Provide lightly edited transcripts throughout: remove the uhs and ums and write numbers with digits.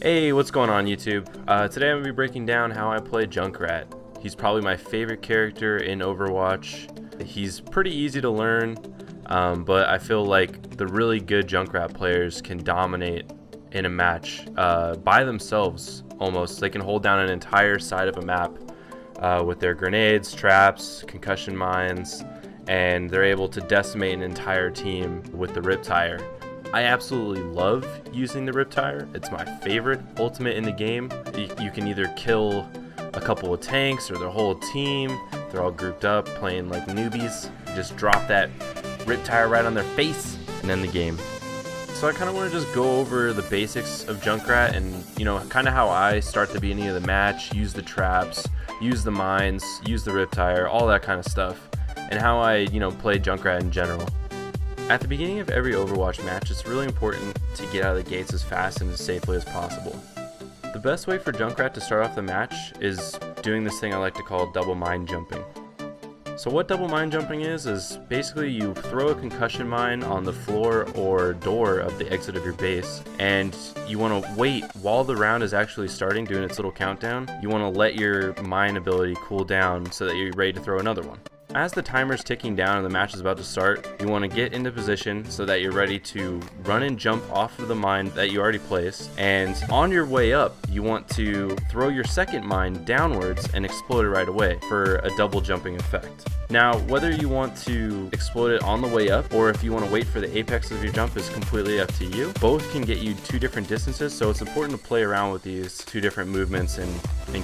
Hey, what's going on YouTube? Today I'm going to be breaking down how I play Junk Rat. He's probably my favorite character in Overwatch. He's pretty easy to learn, but I feel like the really good Junk Rat players can dominate in a match by themselves almost. They can hold down an entire side of a map with their grenades, traps, concussion mines, and they're able to decimate an entire team with the Riptire. I absolutely love using the Riptire. It's my favorite ultimate in the game. You can either kill a couple of tanks or their whole team. They're all grouped up playing like newbies. You just drop that Riptire right on their face and end the game. So I kind of want to just go over the basics of Junk Rat and, kind of how I start the beginning of the match, use the traps, use the mines, use the Riptire, all that kind of stuff, and how I, play Junk Rat in general. At the beginning of every Overwatch match, it's really important to get out of the gates as fast and as safely as possible. The best way for Junk Rat to start off the match is doing this thing I like to call double mine jumping. So what double mine jumping is basically you throw a concussion mine on the floor or door of the exit of your base, and you want to wait while the round is actually starting, doing its little countdown. You want to let your mine ability cool down so that you're ready to throw another one. As the timer's ticking down and the match is about to start, you want to get into position so that you're ready to run and jump off of the mine that you already placed, and on your way up you want to throw your second mine downwards and explode it right away for a double jumping effect. Now, whether you want to explode it on the way up or if you want to wait for the apex of your jump is completely up to you. Both can get you two different distances, so it's important to play around with these two different movements and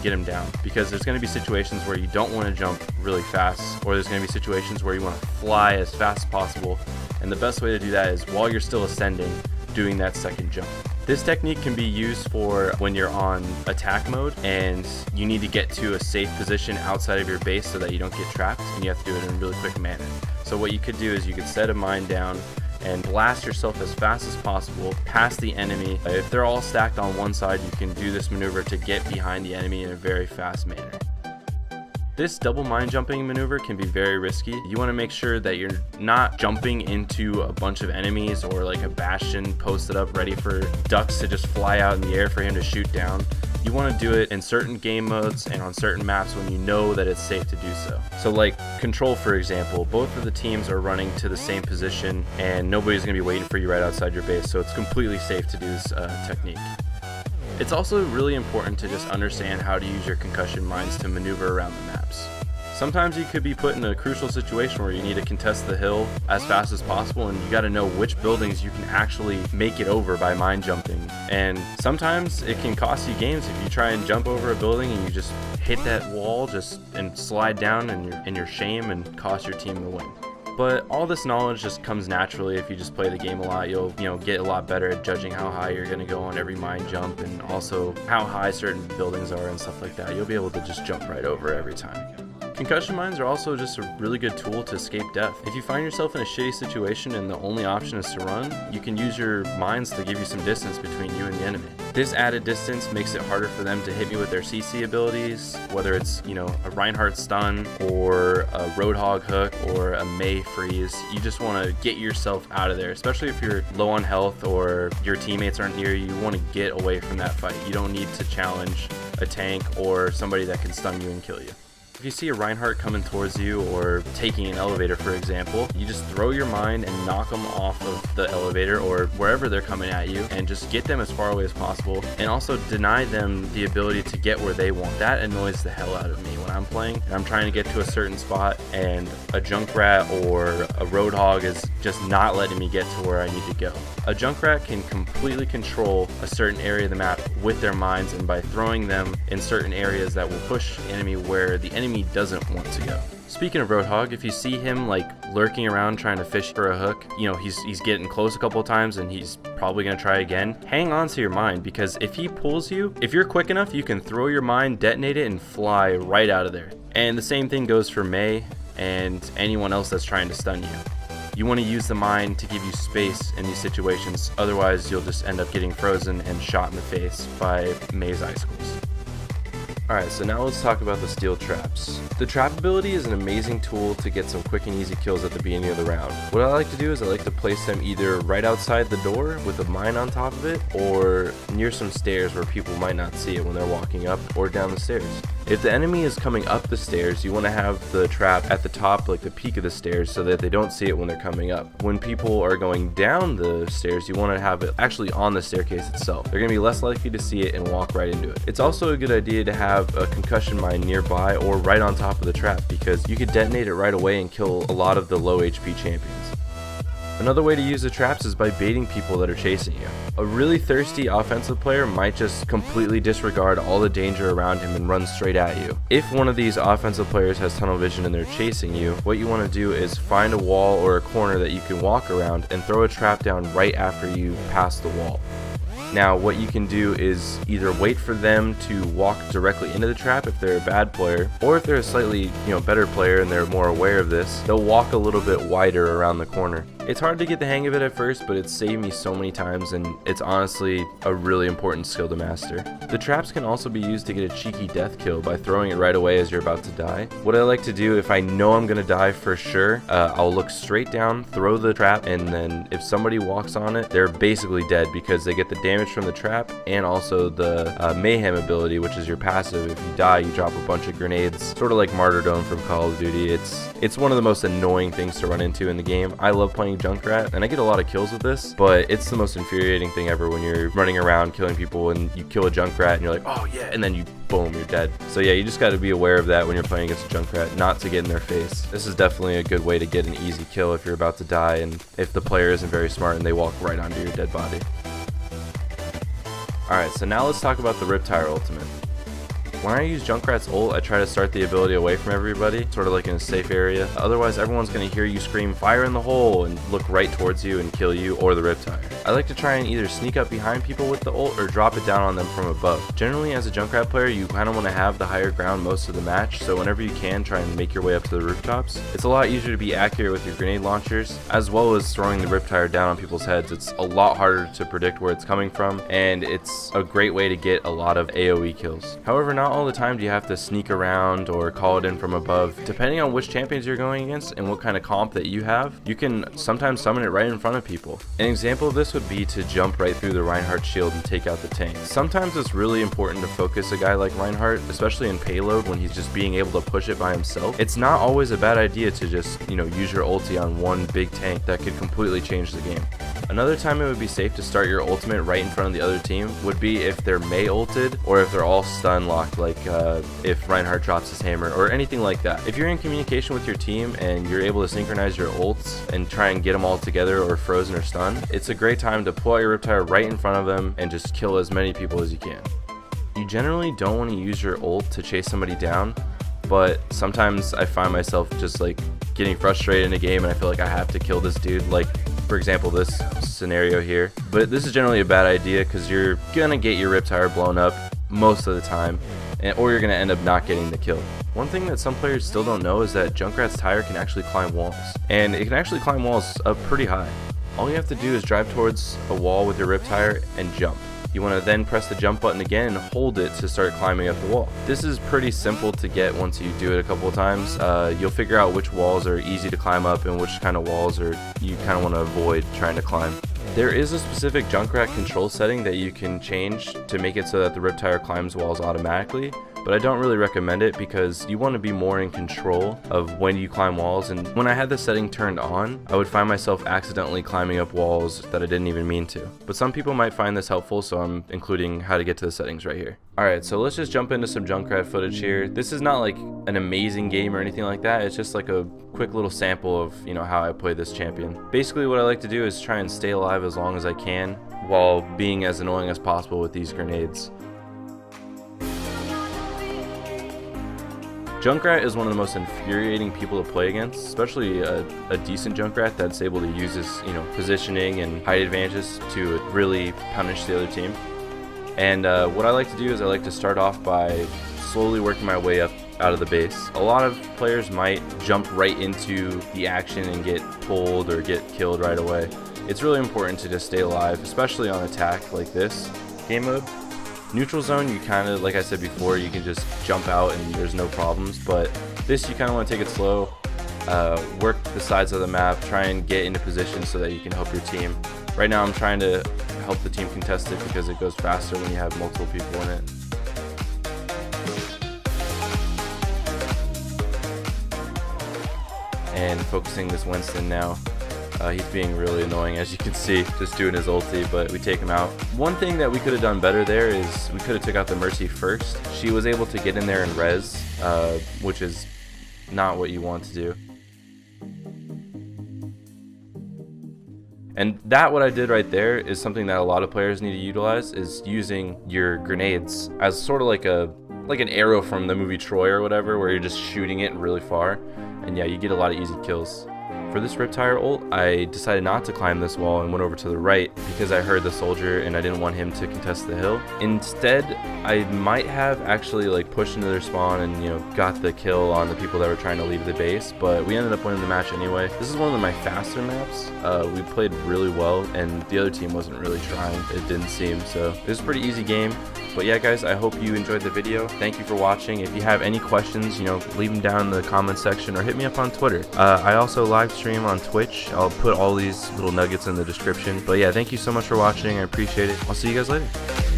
get them down, because there's going to be situations where you don't want to jump really fast, or there's going to be situations where you want to fly as fast as possible, and the best way to do that is while you're still ascending, doing that second jump. This technique can be used for when you're on attack mode and you need to get to a safe position outside of your base so that you don't get trapped, and you have to do it in a really quick manner. So what you could do is you could set a mine down and blast yourself as fast as possible past the enemy. If they're all stacked on one side, you can do this maneuver to get behind the enemy in a very fast manner. This double mine jumping maneuver can be very risky. You want to make sure that you're not jumping into a bunch of enemies or like a bastion posted up ready for ducks to just fly out in the air for him to shoot down. You want to do it in certain game modes and on certain maps when you know that it's safe to do so. So like Control, for example, both of the teams are running to the same position and nobody's going to be waiting for you right outside your base, so it's completely safe to do this technique. It's also really important to just understand how to use your concussion mines to maneuver around the maps. Sometimes you could be put in a crucial situation where you need to contest the hill as fast as possible, and you got to know which buildings you can actually make it over by mine jumping. And sometimes it can cost you games if you try and jump over a building and you just hit that wall and slide down in your shame and cost your team the win. But all this knowledge just comes naturally if you just play the game a lot. You'll get a lot better at judging how high you're going to go on every mine jump, and also how high certain buildings are and stuff like that. You'll be able to just jump right over every time. Concussion mines are also just a really good tool to escape death. If you find yourself in a shitty situation and the only option is to run, you can use your mines to give you some distance between you and the enemy. This added distance makes it harder for them to hit me with their CC abilities, whether it's, a Reinhardt stun or a Road Hog hook or a Mei freeze. You just want to get yourself out of there, especially if you're low on health or your teammates aren't near you. You want to get away from that fight. You don't need to challenge a tank or somebody that can stun you and kill you. If you see a Reinhardt coming towards you or taking an elevator, for example, you just throw your mine and knock them off of the elevator or wherever they're coming at you, and just get them as far away as possible, and also deny them the ability to get where they want. That annoys the hell out of me when I'm playing and I'm trying to get to a certain spot and a Junk Rat or a Road Hog is just not letting me get to where I need to go. A Junk Rat can completely control a certain area of the map with their mines, and by throwing them in certain areas that will push the enemy where the enemy doesn't want to go. Speaking of Road Hog, if you see him like lurking around trying to fish for a hook, he's getting close a couple of times and he's probably going to try again, hang on to your mine, because if he pulls you, if you're quick enough, you can throw your mine, detonate it, and fly right out of there. And the same thing goes for Mei and anyone else that's trying to stun you. You want to use the mine to give you space in these situations, otherwise you'll just end up getting frozen and shot in the face by Mei's icicles. Alright, so now let's talk about the steel traps. The trap ability is an amazing tool to get some quick and easy kills at the beginning of the round. What I like to do is I like to place them either right outside the door with a mine on top of it, or near some stairs where people might not see it when they're walking up or down the stairs. If the enemy is coming up the stairs, you want to have the trap at the top, like the peak of the stairs, so that they don't see it when they're coming up. When people are going down the stairs, you want to have it actually on the staircase itself. They're going to be less likely to see it and walk right into it. It's also a good idea to have a concussion mine nearby or right on top of the trap, because you could detonate it right away and kill a lot of the low HP champions. Another way to use the traps is by baiting people that are chasing you. A really thirsty offensive player might just completely disregard all the danger around him and run straight at you. If one of these offensive players has tunnel vision and they're chasing you, what you want to do is find a wall or a corner that you can walk around and throw a trap down right after you pass the wall. Now, what you can do is either wait for them to walk directly into the trap if they're a bad player, or if they're a slightly, better player and they're more aware of this, they'll walk a little bit wider around the corner. It's hard to get the hang of it at first, but it's saved me so many times, and it's honestly a really important skill to master. The traps can also be used to get a cheeky death kill by throwing it right away as you're about to die. What I like to do, if I know I'm gonna die for sure, I'll look straight down, throw the trap, and then if somebody walks on it, they're basically dead because they get the damage from the trap and also the mayhem ability, which is your passive. If you die, you drop a bunch of grenades, sort of like Martyrdom from Call of Duty. It's one of the most annoying things to run into in the game. I love playing Junk Rat, and I get a lot of kills with this, but it's the most infuriating thing ever when you're running around killing people and you kill a Junk Rat and you're like, oh yeah, and then you boom, you're dead. So yeah, you just got to be aware of that when you're playing against a Junk Rat, not to get in their face. This is definitely a good way to get an easy kill if you're about to die and if the player isn't very smart and they walk right onto your dead body. Alright, so now let's talk about the Riptire ultimate. When I use Junk Rat's ult, I try to start the ability away from everybody, sort of like in a safe area. Otherwise, everyone's going to hear you scream, fire in the hole, and look right towards you and kill you or the Riptire. I like to try and either sneak up behind people with the ult or drop it down on them from above. Generally, as a Junk Rat player, you kind of want to have the higher ground most of the match, so whenever you can, try and make your way up to the rooftops. It's a lot easier to be accurate with your grenade launchers, as well as throwing the Riptire down on people's heads. It's a lot harder to predict where it's coming from, and it's a great way to get a lot of AoE kills. However, not all the time do you have to sneak around or call it in from above. Depending on which champions you're going against and what kind of comp that you have, you can sometimes summon it right in front of people. An example of this would be to jump right through the Reinhardt shield and take out the tank. Sometimes it's really important to focus a guy like Reinhardt, especially in payload when he's just being able to push it by himself. It's not always a bad idea to just, use your ulti on one big tank that could completely change the game. Another time it would be safe to start your ultimate right in front of the other team would be if they're Mei ulted or if they're all stun locked, like if Reinhardt drops his hammer or anything like that. If you're in communication with your team and you're able to synchronize your ults and try and get them all together or frozen or stunned, it's a great time to pull out your Riptire right in front of them and just kill as many people as you can. You generally don't want to use your ult to chase somebody down, but sometimes I find myself just like getting frustrated in a game and I feel like I have to kill this dude, like for example this scenario here. But this is generally a bad idea because you're gonna get your Riptire blown up most of the time, or you're gonna end up not getting the kill. One thing that some players still don't know is that Junk Rat's tire can actually climb walls, and it can actually climb walls up pretty high. All you have to do is drive towards a wall with your Riptire and jump. You want to then press the jump button again and hold it to start climbing up the wall. This is pretty simple to get once you do it a couple of times. You'll figure out which walls are easy to climb up and which kind of walls are you kind of want to avoid trying to climb. There is a specific Junk Rat control setting that you can change to make it so that the Riptire climbs walls automatically, but I don't really recommend it because you want to be more in control of when you climb walls, and when I had the setting turned on, I would find myself accidentally climbing up walls that I didn't even mean to. But some people might find this helpful, so I'm including how to get to the settings right here. Alright, so let's just jump into some Junk Rat footage here. This is not like an amazing game or anything like that, it's just like a quick little sample of, how I play this champion. Basically what I like to do is try and stay alive as long as I can while being as annoying as possible with these grenades. Junk Rat is one of the most infuriating people to play against, especially a decent Junk Rat that's able to use his, positioning and height advantages to really punish the other team. And what I like to do is I like to start off by slowly working my way up out of the base. A lot of players might jump right into the action and get pulled or get killed right away. It's really important to just stay alive, especially on attack like this game mode. Neutral zone, you kind of, like I said before, you can just jump out and there's no problems, but this you kind of want to take it slow, work the sides of the map, try and get into position so that you can help your team. Right now I'm trying to help the team contest it because it goes faster when you have multiple people in it. And focusing this Winston now. He's being really annoying, as you can see, just doing his ulti, but we take him out. One thing that we could have done better there is we could have took out the Mercy first. She was able to get in there and res, which is not what you want to do. And what I did right there is something that a lot of players need to utilize, is using your grenades as sort of like an arrow from the movie Troy or whatever, where you're just shooting it really far. And yeah, you get a lot of easy kills. For this Riptire ult, I decided not to climb this wall and went over to the right because I heard the soldier and I didn't want him to contest the hill. Instead, I might have actually like pushed into their spawn and, you know, got the kill on the people that were trying to leave the base, but we ended up winning the match anyway. This is one of my faster maps. We played really well and the other team wasn't really trying, it didn't seem, so it was a pretty easy game. But yeah guys, I hope you enjoyed the video. Thank you for watching. If you have any questions, you know, leave them down in the comment section or hit me up on Twitter. I also live stream on Twitch. I'll put all these little nuggets in the description. But yeah, thank you so much for watching. I appreciate it. I'll see you guys later.